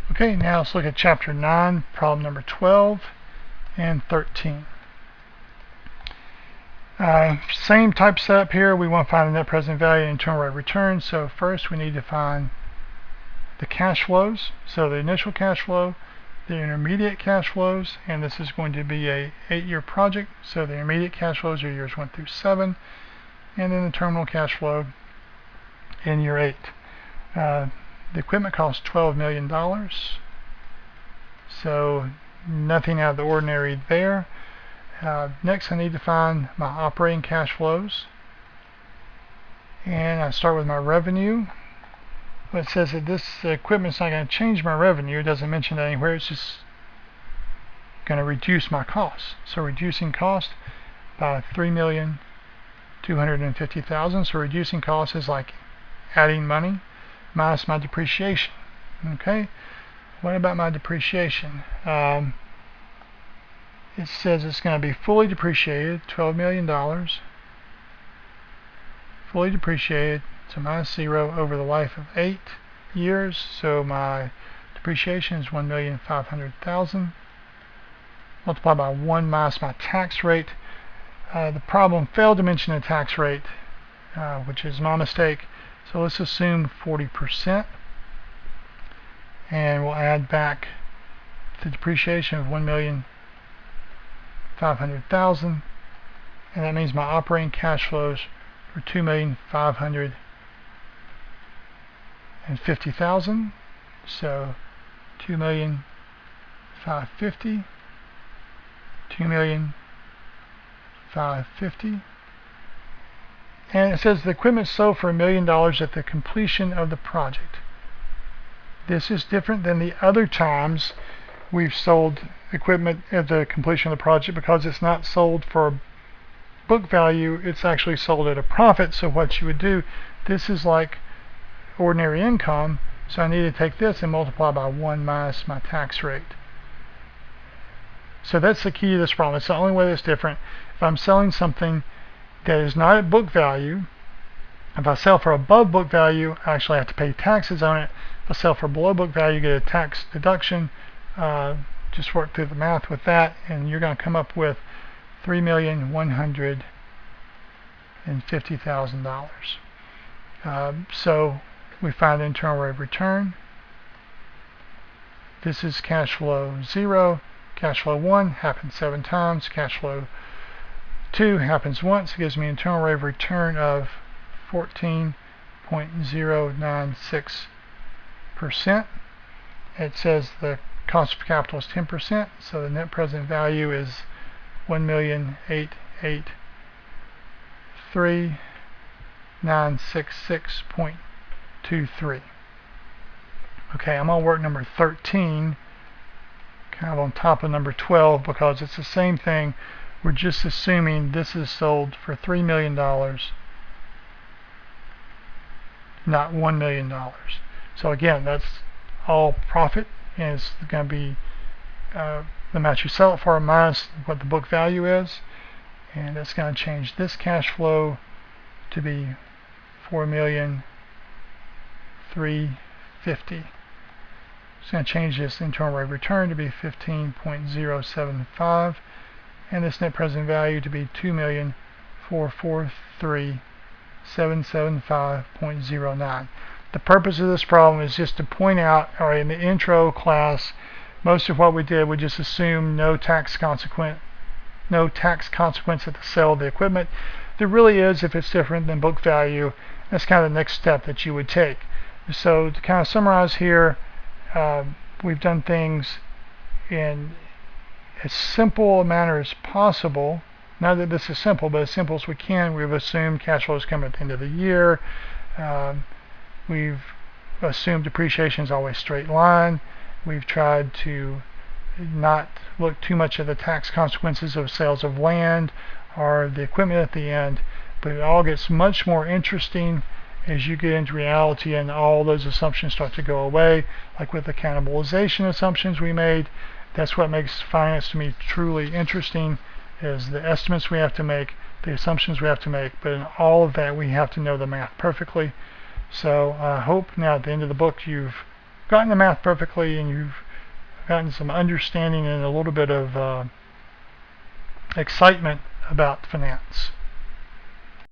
Okay, now let's look at chapter 9, problem number 12 and 13. Same type setup here. We want to find the net present value and internal rate of return. So first we need to find the cash flows. So the initial cash flow, the intermediate cash flows, and this is going to be a 8-year project. So the intermediate cash flows are years 1 through 7, and then the terminal cash flow in year 8. The equipment costs $12 million, so nothing out of the ordinary there. Next I need to find my operating cash flows, and I start with my revenue. It says that this equipment's not going to change my revenue. It doesn't mention that anywhere. It's just going to reduce my costs. So reducing cost by $3,250,000. So reducing costs is like adding money minus my depreciation. Okay, what about my depreciation? It says it's going to be fully depreciated, $12 million, fully depreciated to minus 0 over the life of 8 years. So my depreciation is $1,500,000 multiplied by 1 minus my tax rate. The problem failed to mention the tax rate, which is my mistake. So let's assume 40%, and we'll add back the depreciation of $1,500,000, and that means my operating cash flows are $2,550,000. So $2,550,000, $2,550,000. And it says the equipment sold for $1 million at the completion of the project. This is different than the other times we've sold equipment at the completion of the project, because it's not sold for book value, it's actually sold at a profit. So what you would do, this is like ordinary income, so I need to take this and multiply by 1 minus my tax rate. So that's the key to this problem. It's the only way that's different. If I'm selling something that is not at book value, if I sell for above book value, I actually have to pay taxes on it. If I sell for below book value, you get a tax deduction. Just work through the math with that, and you're going to come up with $3,150,000. So we find the internal rate of return. This is cash flow 0. Cash flow 1 happens 7 times. Cash flow 2 happens once. It gives me internal rate of return of 14.096%. It says the cost of capital is 10%, so the net present value is $1,883,966.23. Okay, I'm going to work number 13 kind of on top of number 12, because it's the same thing. We're just assuming this is sold for $3 million, not $1 million. So again, that's all profit, and it's going to be the amount you sell it for minus what the book value is, and that's going to change this cash flow to be $4,350,000. It's going to change this internal rate of return to be 15.075, and this net present value to be 2,443,775.09. The purpose of this problem is just to point out, all right, in the intro class, most of what we did, we just assumed no tax consequence at the sale of the equipment. There really is if it's different than book value. That's kind of the next step that you would take. So to kind of summarize here, we've done things in as simple a manner as possible. Not that this is simple, but as simple as we can. We've assumed cash flows come at the end of the year. We've assumed depreciation is always straight line. We've tried to not look too much at the tax consequences of sales of land or the equipment at the end, but it all gets much more interesting as you get into reality and all those assumptions start to go away, like with the cannibalization assumptions we made. That's what makes finance to me truly interesting, is the estimates we have to make, the assumptions we have to make, but in all of that we have to know the math perfectly. So I hope now at the end of the book you've gotten the math perfectly and you've gotten some understanding and a little bit of excitement about finance.